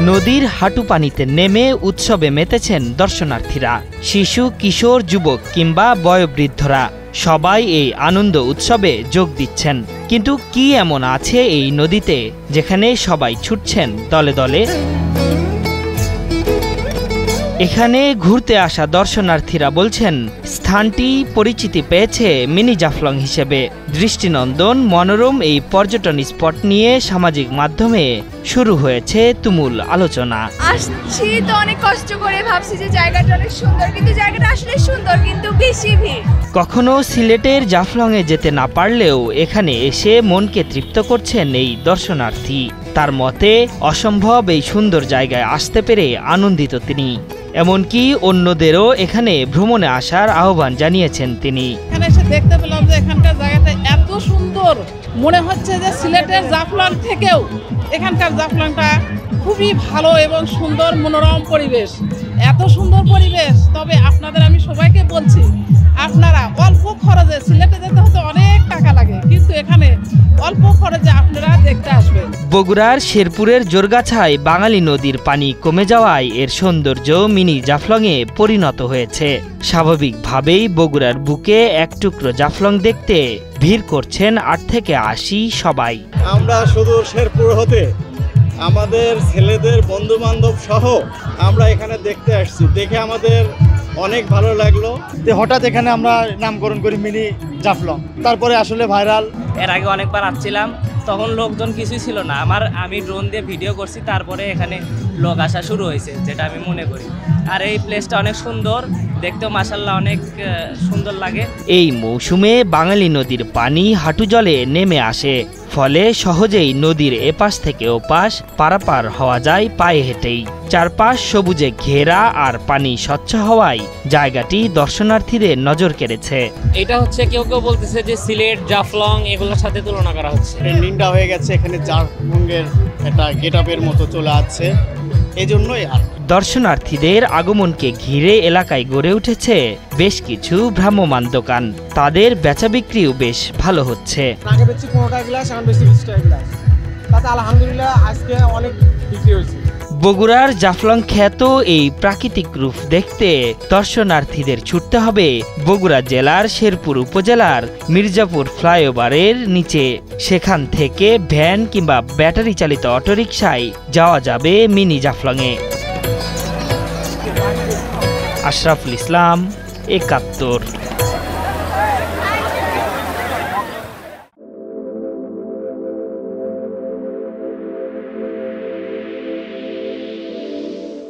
নদীর হাঁটু পানিতে নেমে উৎসবে মেতেছেন দর্শনার্থীরা। শিশু, কিশোর, যুবক কিংবা বয়োবৃদ্ধরা সবাই এই আনন্দ উৎসবে যোগ দিচ্ছেন। কিন্তু কি এমন আছে এই নদীতে যেখানে সবাই ছুটছেন দলে দলে? এখানে ঘুরতে আসা দর্শনার্থীরা বলছেন স্থানটি পরিচিতি পেয়েছে মিনি জাফলং হিসেবে। দৃষ্টিনন্দন মনোরম এই পর্যটন স্পট নিয়ে সামাজিক মাধ্যমে শুরু হয়েছে তুমুল আলোচনা। আসছি তো অনেক কষ্ট করে, ভাবছি যে জায়গাটা অনেক সুন্দর, কিন্তু জায়গাটা আসলে সুন্দর কিন্তু বেশি ভিড়। কখনো সিলেটের জাফলংয়ে যেতে না পারলেও এখানে এসে মনকে তৃপ্ত করছেন এই দর্শনার্থী। তার মতে অসম্ভব এই সুন্দর জায়গায় আসতে পেরে আনন্দিত তিনি। এমনকি অন্যদেরও এখানে ভ্রমণে আসার আহ্বান জানিয়েছেন তিনি। এখানে এসে দেখতে পেলাম যে এখানকার জায়গাটা এত সুন্দর, মনে হচ্ছে যে সিলেটের জাফলং থেকেও এখানকার জাফলংটা খুবই ভালো এবং সুন্দর মনোরম পরিবেশ। এত সুন্দর পরিবেশ, তবে আপনাদের আমি সবাইকে বলছি আপনারা অল্প খরচে, সিলেটে যেতে হতে অনেক টাকা লাগে, কিন্তু এখানে অল্প খরচে আপনারা দেখতে আসবেন। বগুড়ার শেরপুরের জোরগাছায় বাঙালি নদীর পানি কমে যাওয়ায় এর সৌন্দর্য মিনি জাফলংয়ে পরিণত হয়েছে। স্বাভাবিকভাবেই বগুড়ার বুকে এক টুকরো জাফলং দেখতে ভিড় করছেন ৮ থেকে ৮০ সবাই। আমরা শুধু শেরপুর হতে আমাদের ছেলেদের বন্ধু বান্ধব সহ আমরা এখানে দেখতে আসছি, দেখে আমাদের অনেক ভালো লাগলো। হঠাৎ এখানে আমরা নামকরণ করি মিনি জাফলং, তারপরে আসলে ভাইরাল। এর আগে অনেকবার আসছিলাম, তখন লোকজন কিছুই ছিল না। আমি ড্রোন দিয়ে ভিডিও করছি, তারপরে এখানে লোক আসা শুরু হয়েছে, যেটা আমি মনে করি। আর এই প্লেসটা অনেক সুন্দর, দেখতেও মাশাআল্লাহ অনেক সুন্দর লাগে। এই মৌসুমে বাঙালি নদীর পানি হাঁটু জলে নেমে আসে, ফলে সহজেই নদীর এপাশ থেকে ওপাশ পারাপার হওয়া যায় পায়ে হেঁটেই। চারপাশ সবুজে ঘেরা আর পানি স্বচ্ছ হওয়ায় জায়গাটি দর্শনার্থীদের নজর কেড়েছে। এটা হচ্ছে কেউ কেউ বলতেছে যে সিলেট, জাফলং এগুলোর সাথে তুলনা করা হচ্ছে। ট্রেন্ডিংটা হয়ে গেছে, এখানে জাফলংয়ের একটা গেটআপের মতো চলে আসছে, এই জন্যই আর দর্শনার্থীদের আগমনকে ঘিরে এলাকায় গড়ে উঠেছে বেশ কিছু ভ্রাম্যমাণ দোকান। তাদের বেচা বিক্রিও বেশ ভালো হচ্ছে। আগে বেচি 15 টাকা গ্লাস, এখন বেশি 20 টাকা গ্লাস, তাতে আলহামদুলিল্লাহ আজকে অনেক বিক্রি হয়েছে। বগুড়ার জাফলং খ্যাত এই প্রাকৃতিক রূপ দেখতে দর্শনার্থীদের ছুটতে হবে বগুড়া জেলার শেরপুর উপজেলার মির্জাপুর ফ্লাইওভারের নিচে। সেখান থেকে ভ্যান কিংবা ব্যাটারি চালিত অটোরিকশায় যাওয়া যাবে মিনি জাফলংয়ে। আশরাফুল ইসলাম, ৭১।